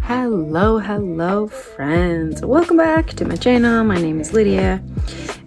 Hello friends, welcome back to my channel. My name is Lydia,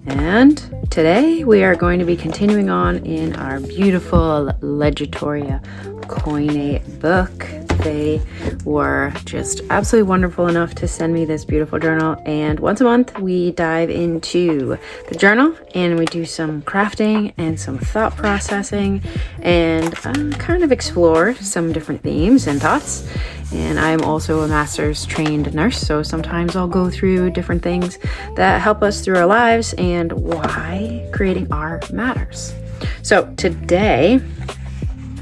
and today we are going to be continuing on in our beautiful Legitoria Koine book. They were just absolutely wonderful enough to send me this beautiful journal, and once a month we dive into the journal and we do some crafting and some thought processing and kind of explore some different themes and thoughts. And I'm also a master's trained nurse, so sometimes I'll go through different things that help us through our lives and why creating art matters. So today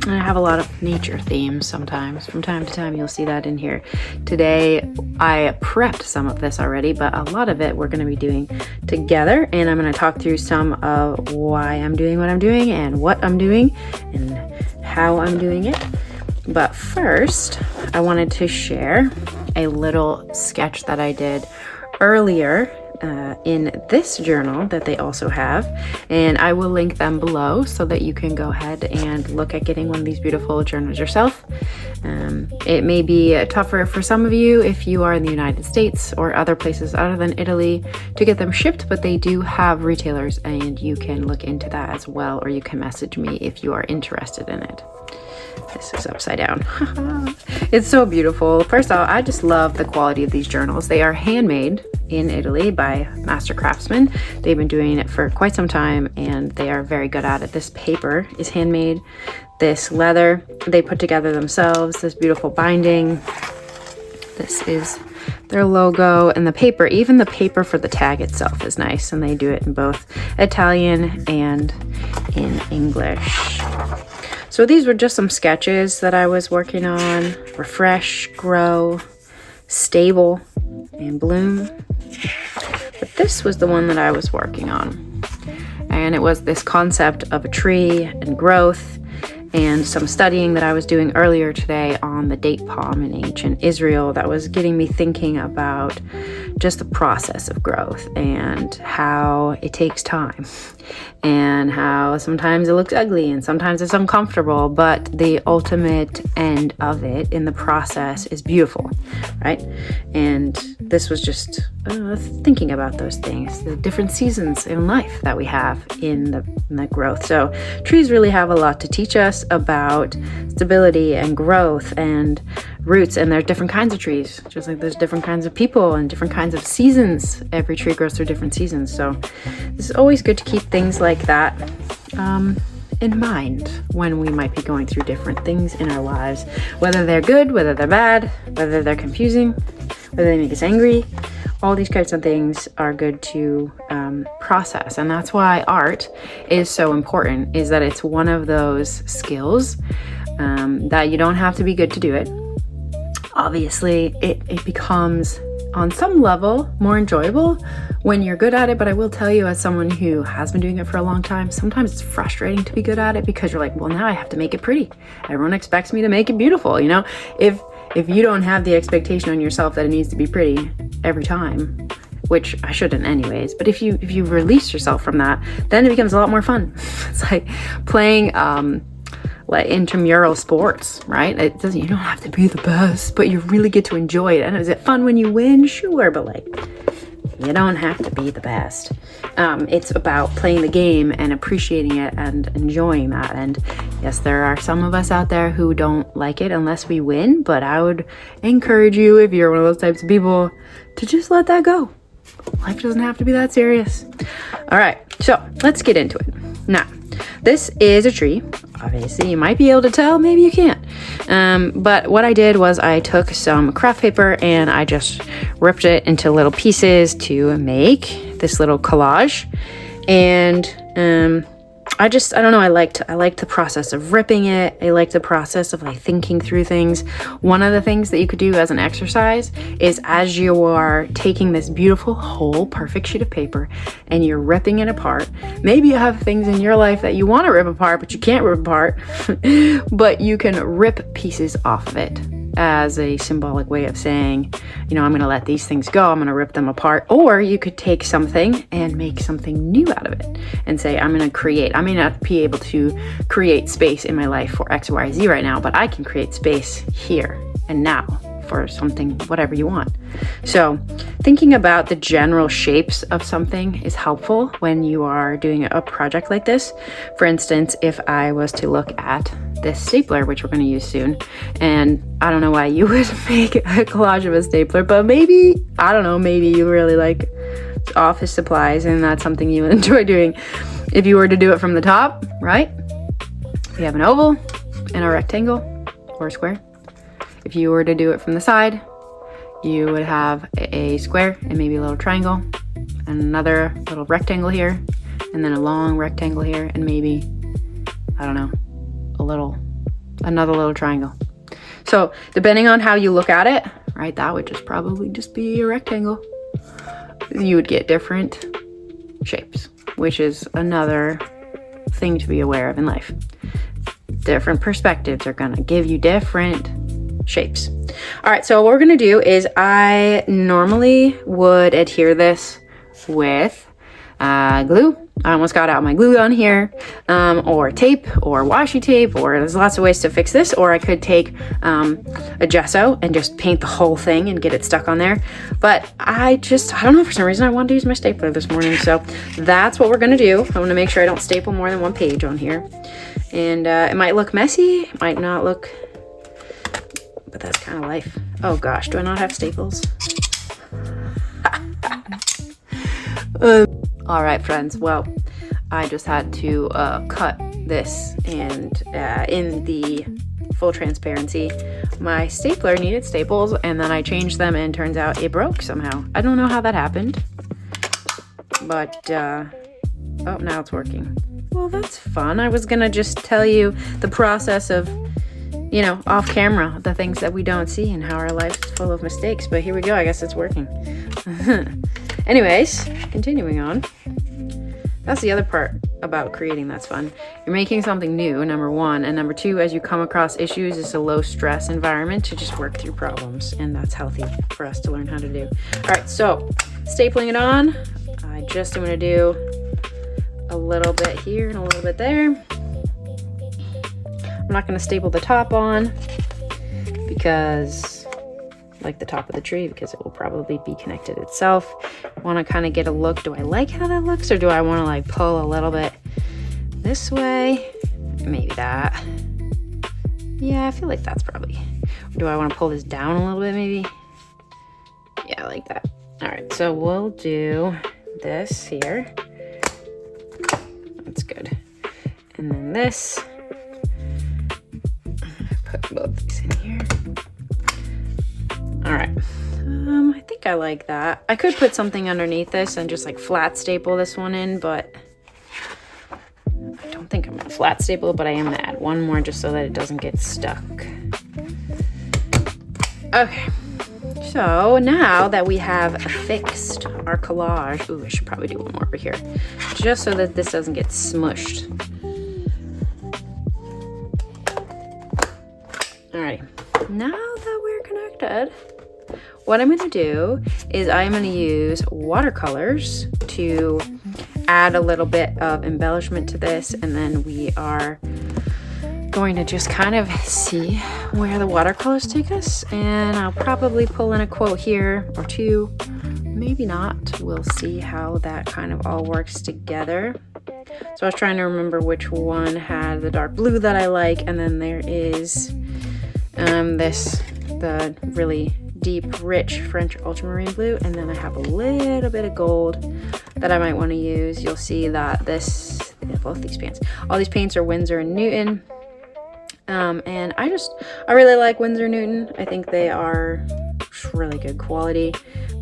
I have a lot of nature themes sometimes. From time to time, you'll see that in here. Today, I prepped some of this already, but a lot of it we're going to be doing together. And I'm going to talk through some of why I'm doing what I'm doing and what I'm doing and how I'm doing it. But first, I wanted to share a little sketch that I did earlier in this journal that they also have, and I will link them below so that you can go ahead and look at getting one of these beautiful journals yourself. It may be tougher for some of you if you are in the United States or other places other than Italy to get them shipped, but they do have retailers and you can look into that as well, or you can message me if you are interested in it. This is upside down. It's so beautiful. First of all, I just love the quality of these journals. They are handmade in Italy by master craftsmen. They've been doing it for quite some time and they are very good at it. This paper is handmade. This leather they put together themselves. This beautiful binding. This is their logo, and the paper, even the paper for the tag itself is nice, and they do it in both Italian and in English. So these were just some sketches that I was working on. Refresh, grow, stable, and bloom. But this was the one that I was working on. And it was this concept of a tree and growth and some studying that I was doing earlier today on the date palm in ancient Israel that was getting me thinking about just the process of growth and how it takes time and how sometimes it looks ugly and sometimes it's uncomfortable, but the ultimate end of it in the process is beautiful, right? And this was just thinking about those things, the different seasons in life that we have in the growth. So trees really have a lot to teach us about stability and growth and roots, and there's different kinds of trees, just like there's different kinds of people and different kinds of seasons. Every tree grows through different seasons, so it's always good to keep things like that in mind when we might be going through different things in our lives, whether they're good, whether they're bad, whether they're confusing, whether they make us angry. All these kinds of things are good to process, and that's why art is so important, is that it's one of those skills that you don't have to be good to do it. Obviously, it becomes, on some level, more enjoyable when you're good at it, but I will tell you, as someone who has been doing it for a long time, sometimes it's frustrating to be good at it because you're like, well, now I have to make it pretty. Everyone expects me to make it beautiful, you know? If you don't have the expectation on yourself that it needs to be pretty every time, which I shouldn't anyways, but if you release yourself from that, then it becomes a lot more fun. It's like playing like intramural sports, right? You don't have to be the best, but you really get to enjoy it. And is it fun when you win? Sure, but like, you don't have to be the best. It's about playing the game and appreciating it and enjoying that. And yes, there are some of us out there who don't like it unless we win, but I would encourage you, if you're one of those types of people, to just let that go. Life doesn't have to be that serious. All right, so let's get into it. Now, this is a tree. Obviously, you might be able to tell, maybe you can't. But what I did was I took some craft paper and I just ripped it into little pieces to make this little collage. And I don't know, I liked the process of ripping it. I liked the process of like thinking through things. One of the things that you could do as an exercise is, as you are taking this beautiful whole perfect sheet of paper and you're ripping it apart, maybe you have things in your life that you want to rip apart but you can't rip apart, but you can rip pieces off of it as a symbolic way of saying, you know, I'm going to let these things go, I'm going to rip them apart. Or you could take something and make something new out of it and say, I'm going to create. I may not be able to create space in my life for X, Y, Z right now, but I can create space here and now for something, whatever you want. So thinking about the general shapes of something is helpful when you are doing a project like this. For instance, if I was to look at this stapler, which we're going to use soon, and I don't know why you would make a collage of a stapler, but maybe, I don't know, maybe you really like office supplies and that's something you enjoy doing. If you were to do it from the top, right? You have an oval and a rectangle or a square. If you were to do it from the side, you would have a square and maybe a little triangle and another little rectangle here, and then a long rectangle here, and maybe, I don't know, another little triangle. So depending on how you look at it, right, that would just probably just be a rectangle. You would get different shapes, which is another thing to be aware of in life. Different perspectives are gonna give you different shapes. All right, so what we're gonna do is I normally would adhere this with glue. I almost got out my glue gun here, or tape or washi tape, or there's lots of ways to fix this. Or I could take a gesso and just paint the whole thing and get it stuck on there. But I don't know, for some reason I wanted to use my stapler this morning. So that's what we're gonna do. I wanna make sure I don't staple more than one page on here. And it might look messy, it might not look, but that's kind of life. Oh gosh, do I not have staples? All right, friends. Well, I just had to cut this, and in the full transparency, my stapler needed staples, and then I changed them, and turns out it broke somehow. I don't know how that happened, but oh, now it's working. Well, that's fun. I was gonna just tell you the process of, you know, off camera, the things that we don't see and how our life is full of mistakes, but here we go. I guess it's working. Anyways, continuing on. That's the other part about creating that's fun. You're making something new, number one, and number two, as you come across issues, it's a low stress environment to just work through problems, and that's healthy for us to learn how to do. All right, so stapling it on, I just am gonna do a little bit here and a little bit there. I'm not gonna staple the top on because, like the top of the tree, because it will probably be connected itself. I want to kind of get a look. Do I like how that looks, or do I want to like pull a little bit this way? Maybe that. Yeah, I feel like that's probably. Do I want to pull this down a little bit maybe? Yeah, I like that. All right, so we'll do this here. That's good. And then this. Put both these in here. All right, I think I like that. I could put something underneath this and just like flat staple this one in, but I don't think I'm gonna flat staple, but I am gonna add one more just so that it doesn't get stuck. Okay, so now that we have fixed our collage, ooh, I should probably do one more over here, just so that this doesn't get smushed. All right, now that we're connected, what I'm going to do is I'm going to use watercolors to add a little bit of embellishment to this, and then we are going to just kind of see where the watercolors take us, and I'll probably pull in a quote here or two, maybe not. We'll see how that kind of all works together. So I was trying to remember which one had the dark blue that I like, and then there is the really deep, rich French ultramarine blue, and then I have a little bit of gold that I might want to use. You'll see that both these paints, all these paints are Winsor & Newton, and I really like Winsor & Newton. I think they are really good quality,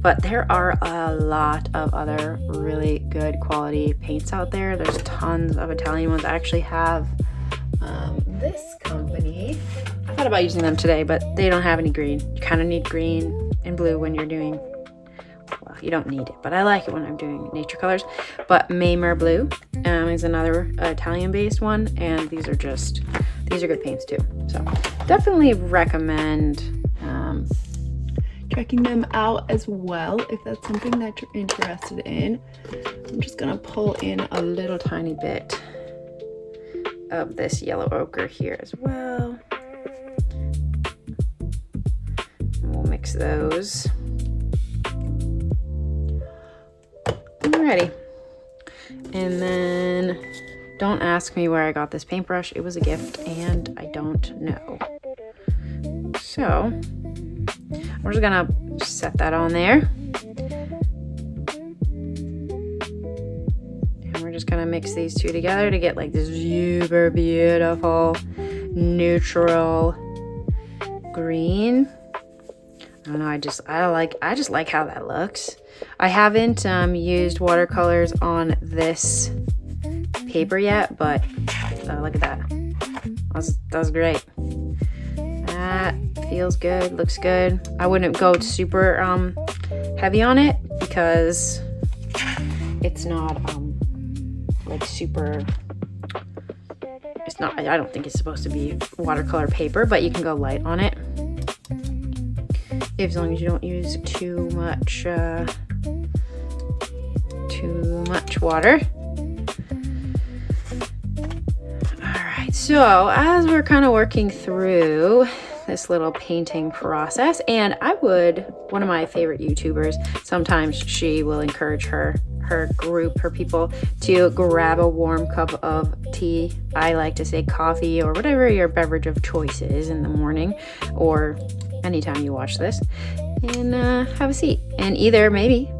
but there are a lot of other really good quality paints out there. There's tons of Italian ones. I actually have this company. I thought about using them today, but they don't have any green. You kind of need green and blue when you're doing, well, you don't need it, but I like it when I'm doing nature colors. But Mamer Blue is another Italian-based one, and these are good paints too. So definitely recommend checking them out as well if that's something that you're interested in. I'm just gonna pull in a little tiny bit of this yellow ochre here as well. And we'll mix those. Alrighty. And then don't ask me where I got this paintbrush. It was a gift and I don't know. So we're just gonna set that on there. And we're just gonna mix these two together to get like this super beautiful neutral green. I don't know, I just like how that looks. I haven't used watercolors on this paper yet, but look at that. That's great. That feels good, looks good. I wouldn't go super heavy on it because it's not like super, it's not, I don't think it's supposed to be watercolor paper, but you can go light on it as long as you don't use too much water. Alright, so as we're kind of working through this little painting process, and one of my favorite YouTubers, sometimes she will encourage her group, her people, to grab a warm cup of tea. I like to say coffee or whatever your beverage of choice is in the morning or anytime you watch this, and have a seat and either maybe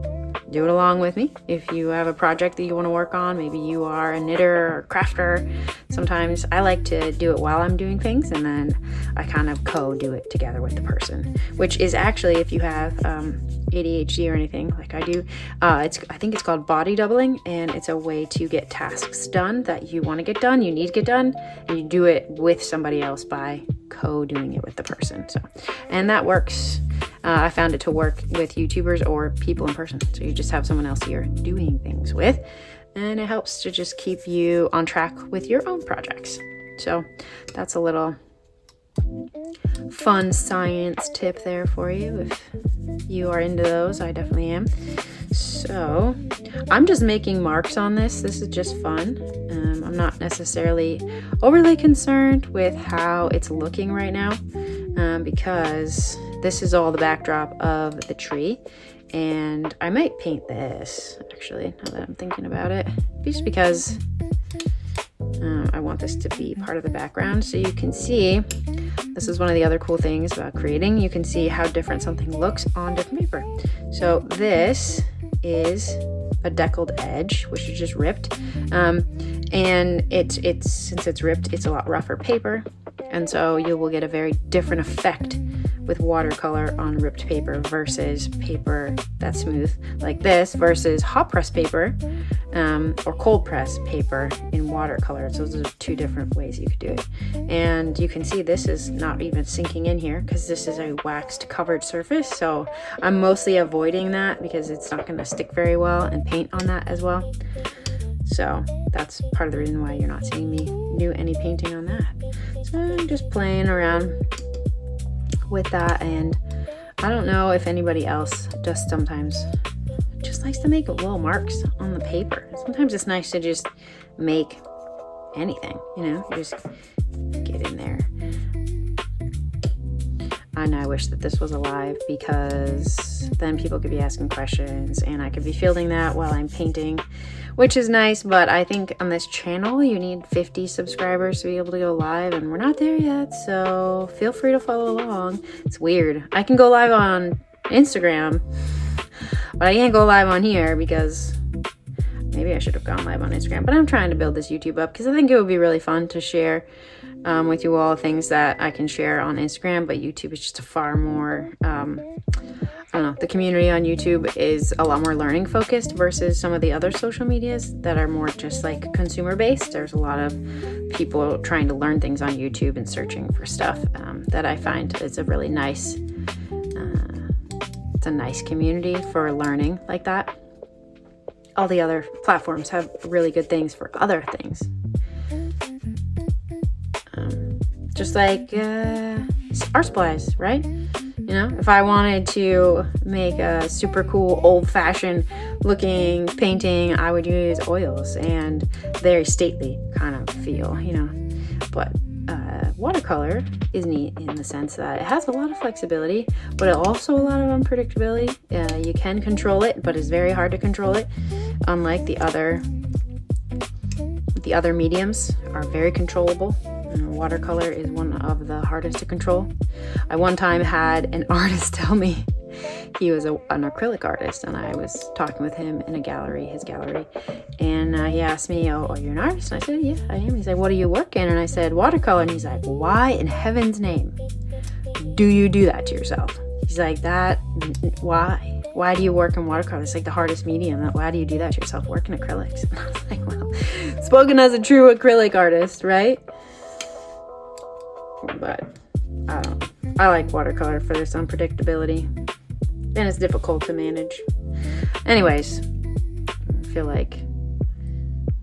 do it along with me if you have a project that you want to work on. Maybe you are a knitter or crafter. Sometimes I like to do it while I'm doing things, and then I kind of do it together with the person, which is actually, if you have ADHD or anything like I do, I think it's called body doubling, and it's a way to get tasks done that you want to get done, you need to get done, and you do it with somebody else by doing it with the person. So, and that works. I found it to work with YouTubers or people in person. So you just have someone else you're doing things with, and it helps to just keep you on track with your own projects. So that's a little fun science tip there for you if you are into those. I definitely am. So I'm just making marks on this. This is just fun. I'm not necessarily overly concerned with how it's looking right now, because this is all the backdrop of the tree, and I might paint this actually, now that I'm thinking about it, just because I want this to be part of the background. So you can see, this is one of the other cool things about creating, you can see how different something looks on different paper. So this is a deckled edge, which is just ripped, and it's since it's ripped, it's a lot rougher paper, and so you will get a very different effect with watercolor on ripped paper versus paper that's smooth like this versus hot press paper or cold press paper in watercolor. So those are two different ways you could do it. And you can see this is not even sinking in here because this is a waxed covered surface. So I'm mostly avoiding that because it's not going to stick very well and paint on that as well. So that's part of the reason why you're not seeing me do any painting on that. So I'm just playing around with that, and I don't know if anybody else just sometimes just likes to make little marks on the paper. Sometimes it's nice to just make anything, just get in there. And I wish that this was alive, because then people could be asking questions and I could be fielding that while I'm painting, which is nice. But I think on this channel you need 50 subscribers to be able to go live, and we're not there yet, so feel free to follow along. It's weird, I can go live on Instagram, but I can't go live on here because maybe I should have gone live on Instagram. But I'm trying to build this YouTube up because I think it would be really fun to share with you all things that I can share on Instagram, but YouTube is just a far more, I don't know, the community on YouTube is a lot more learning focused versus some of the other social medias that are more just like consumer based. There's a lot of people trying to learn things on YouTube and searching for stuff that I find is a really nice, it's a nice community for learning like that. All the other platforms have really good things for other things. Just like art supplies, right? If I wanted to make a super cool old-fashioned looking painting, I would use oils and very stately kind of feel, but watercolor is neat in the sense that it has a lot of flexibility, but also a lot of unpredictability. You can control it, but it's very hard to control it, unlike the other mediums are very controllable. Watercolor is one of the hardest to control. I one time had an artist tell me he was an acrylic artist, and I was talking with him in his gallery, and he asked me, oh, you're an artist? And I said, yeah, I am. He's like, what do you work in? And I said, watercolor. And he's like, why in heaven's name do you do that to yourself? He's like, why? Why do you work in watercolor? It's like the hardest medium. Why do you do that to yourself? Work in acrylics. And I was like, well, spoken as a true acrylic artist, right? But I don't know. I like watercolor for this unpredictability, and it's difficult to manage. Anyways, I feel like,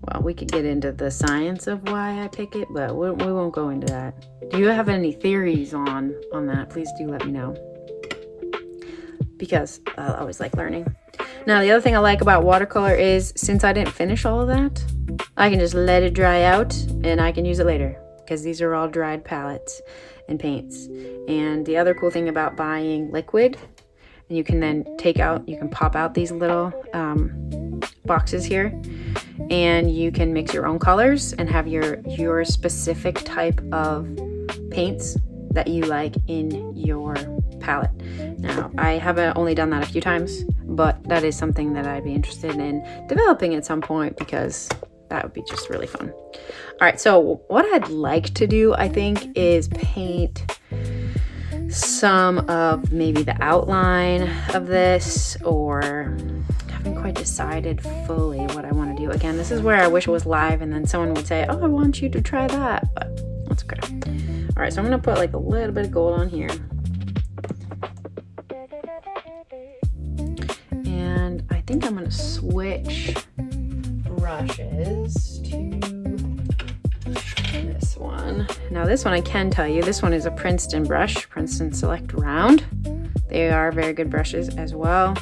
well, we could get into the science of why I pick it, but we won't go into that. Do you have any theories on that? Please do let me know, because I always like learning. Now, the other thing I like about watercolor is, since I didn't finish all of that, I can just let it dry out and I can use it later, because these are all dried palettes and paints. And the other cool thing about buying liquid, and you can then you can pop out these little boxes here, and you can mix your own colors and have your specific type of paints that you like in your palette. Now, I haven't only done that a few times, but that is something that I'd be interested in developing at some point, because that would be just really fun. All right, so what I'd like to do, I think, is paint some of maybe the outline of this, or I haven't quite decided fully what I want to do. Again, this is where I wish it was live, and then someone would say, oh, I want you to try that, but that's okay. All right, so I'm going to put like a little bit of gold on here. And I think I'm going to switch brushes to this one. Now, this one, I can tell you, this one is a Princeton brush, Princeton Select Round. They are very good brushes as well.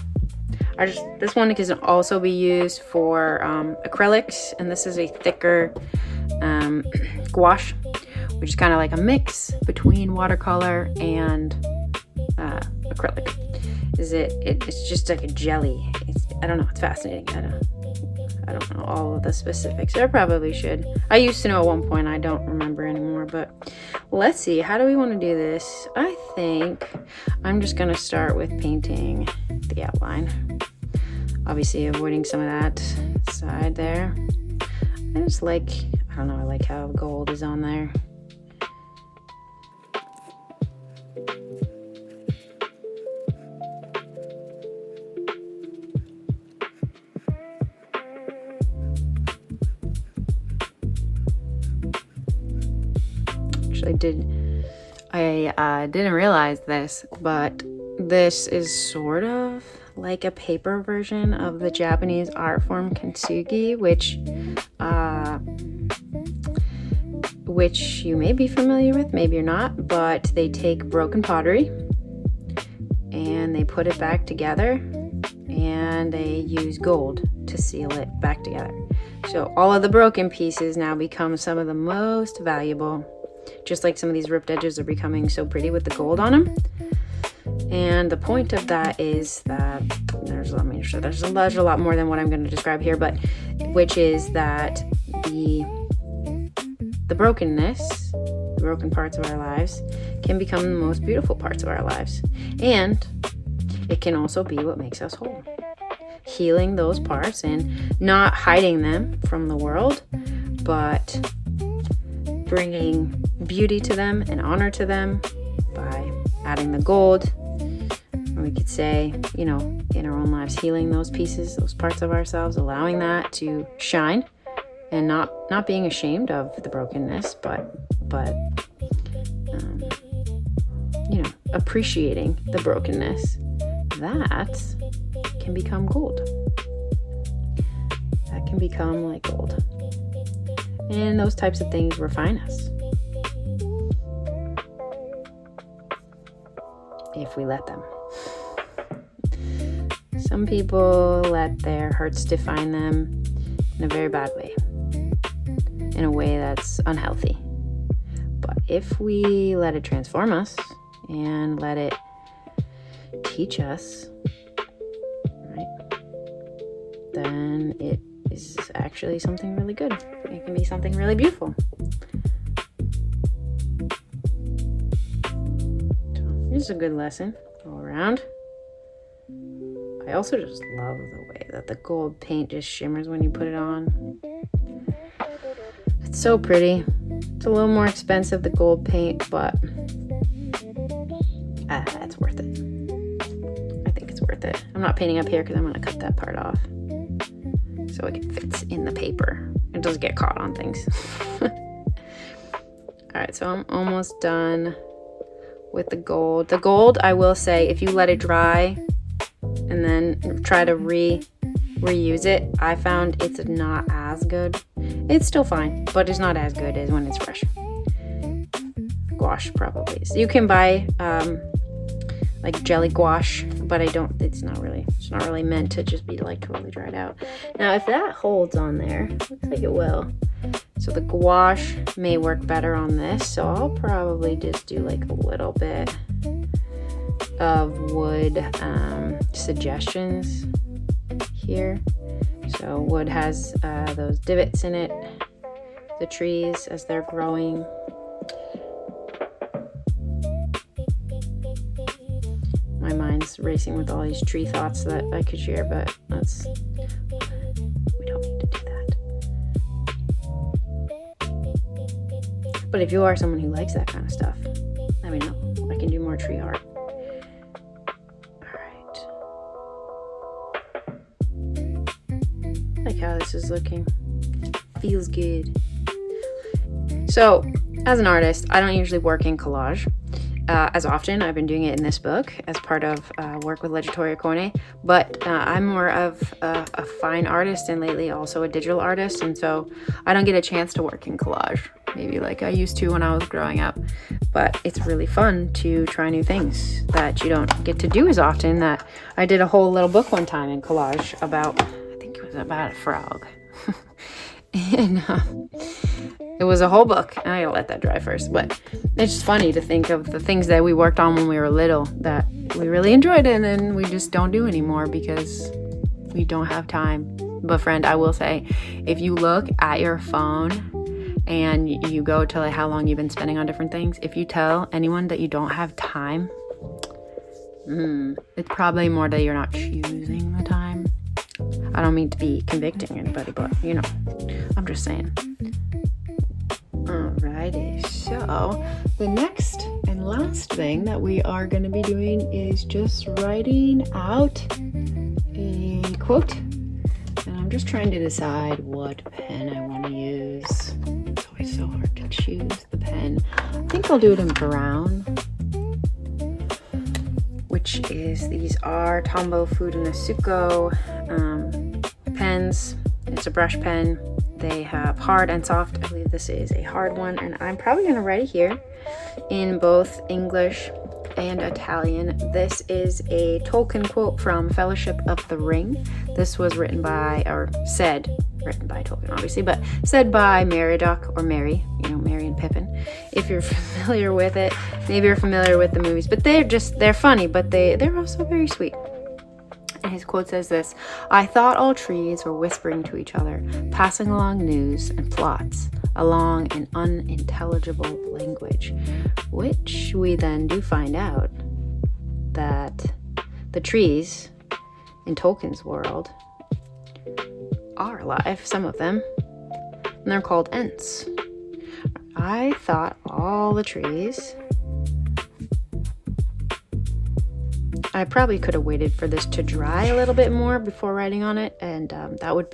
This one can also be used for acrylics, and this is a thicker gouache, which is kind of like a mix between watercolor and acrylic. It's just like a jelly. I don't know, it's fascinating. I don't know all of the specifics. I probably should. I used to know at one point. I don't remember anymore, but let's see. How do we want to do this? I think I'm just going to start with painting the outline. Obviously avoiding some of that side there. I like how gold is on there. I didn't realize this, but this is sort of like a paper version of the Japanese art form kintsugi, which you may be familiar with, maybe you're not, but they take broken pottery and they put it back together, and they use gold to seal it back together. So all of the broken pieces now become some of the most valuable, just like some of these ripped edges are becoming so pretty with the gold on them. And the point of that is that there's a lot more than what I'm going to describe here, but which is that the brokenness, the broken parts of our lives, can become the most beautiful parts of our lives. And it can also be what makes us whole. Healing those parts and not hiding them from the world, but bringing beauty to them and honor to them by adding the gold. Or we could say, in our own lives, healing those pieces, those parts of ourselves, allowing that to shine, and not being ashamed of the brokenness, but appreciating the brokenness. That can become gold. That can become like gold. And those types of things refine us, if we let them. Some people let their hurts define them in a very bad way, in a way that's unhealthy. But if we let it transform us and let it teach us, right, then it is actually something really good. It can be something really beautiful. So this is a good lesson all around. I also just love the way that the gold paint just shimmers when you put it on. It's so pretty. It's a little more expensive, the gold paint, but it's worth it. I think it's worth it. I'm not painting up here because I'm going to cut that part off so it fits in the paper. It doesn't get caught on things. Alright, so I'm almost done with the gold. The gold, I will say, if you let it dry and then try to reuse it, I found it's not as good. It's still fine, but it's not as good as when it's fresh. Gouache probably. So you can buy like jelly gouache, but it's not really meant to just be like totally dried out. Now if that holds on there, looks like it will. So the gouache may work better on this, so I'll probably just do like a little bit of wood suggestions here. So wood has those divots in it, the trees as they're growing. My mind's racing with all these tree thoughts that I could share, but we don't need to do that. But if you are someone who likes that kind of stuff, let me know. I can do more tree art. Like how this is looking. Feels good. So, as an artist, I don't usually work in collage as often. I've been doing it in this book as part of work with Legatoria Koine, but I'm more of a fine artist and lately also a digital artist, and so I don't get a chance to work in collage, maybe like I used to when I was growing up. But it's really fun to try new things that you don't get to do as often. That I did a whole little book one time in collage about a frog. And it was a whole book, and I gotta let that dry first, but it's just funny to think of the things that we worked on when we were little that we really enjoyed and then we just don't do anymore because we don't have time. But friend, I will say, if you look at your phone and you go to like how long you've been spending on different things, if you tell anyone that you don't have time, it's probably more that you're not choosing the time. I don't mean to be convicting anybody, but you know, I'm just saying. Alrighty, so the next and last thing that we are going to be doing is just writing out a quote. And I'm just trying to decide what pen I want to use. It's always so hard to choose the pen. I think I'll do it in brown, which is, these are Tombow Food and Asuko pens. It's a brush pen. They have hard and soft. I believe this is a hard one, and I'm probably going to write it here in both English and Italian. This is a Tolkien quote from Fellowship of the Ring. This was written by Tolkien obviously, but said by Meriadoc, or Merry, Merry and Pippin. If you're familiar with it, maybe you're familiar with the movies, but they're funny, but they're also very sweet. And his quote says this: "I thought all trees were whispering to each other, passing along news and plots along an unintelligible language," which we then do find out that the trees in Tolkien's world are alive, some of them, and they're called Ents. I thought all the trees... I probably could have waited for this to dry a little bit more before writing on it, and that would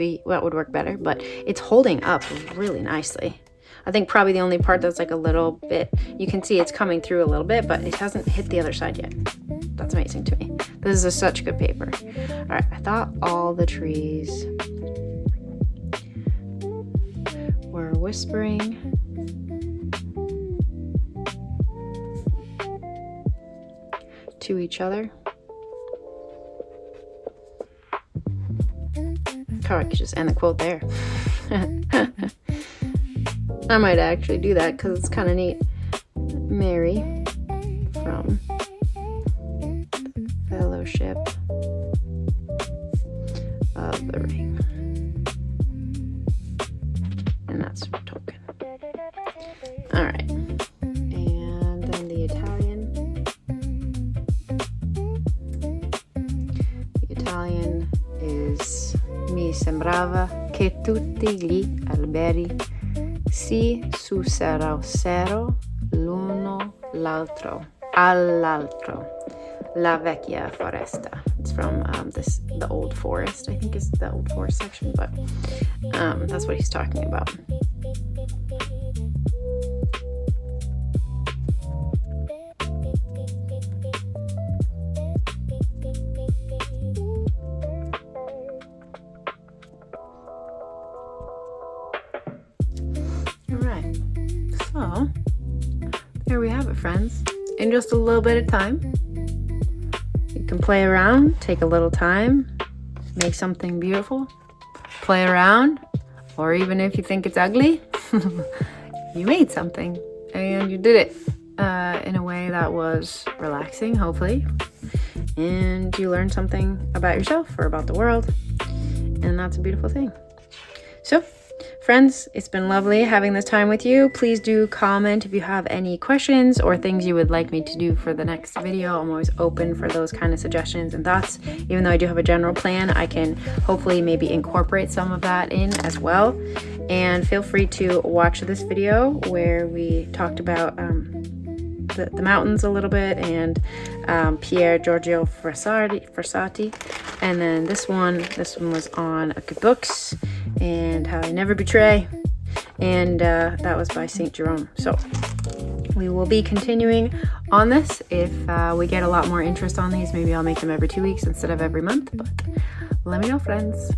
work better, but it's holding up really nicely. I think probably the only part that's like a little bit, you can see it's coming through a little bit, but it hasn't hit the other side yet. That's amazing to me. This is such good paper. All right, I thought all the trees were whispering to each other. Oh, I could just end the quote there. I might actually do that because it's kind of neat. Mary from Fellowship of the Ring. And that's Tolkien. All right. And then the Italian. The Italian is Mi sembrava che tutti gli alberi si susserrassero l'uno all'altro. La vecchia foresta. It's from the Old Forest, I think is the Old Forest section, but that's what he's talking about. Alright, so there we have it, friends. In just a little bit of time, you can play around, take a little time, make something beautiful, play around, or even if you think it's ugly, you made something and you did it in a way that was relaxing, hopefully, and you learned something about yourself or about the world, and that's a beautiful thing. So, friends, it's been lovely having this time with you. Please do comment if you have any questions or things you would like me to do for the next video. I'm always open for those kind of suggestions and thoughts. Even though I do have a general plan, I can hopefully maybe incorporate some of that in as well. And feel free to watch this video where we talked about the mountains a little bit, and Pier Giorgio Frassati. And then this one was on good books and How I Never Betray, and that was by St. Jerome. So we will be continuing on this. If we get a lot more interest on these, maybe I'll make them every 2 weeks instead of every month, but let me know, friends.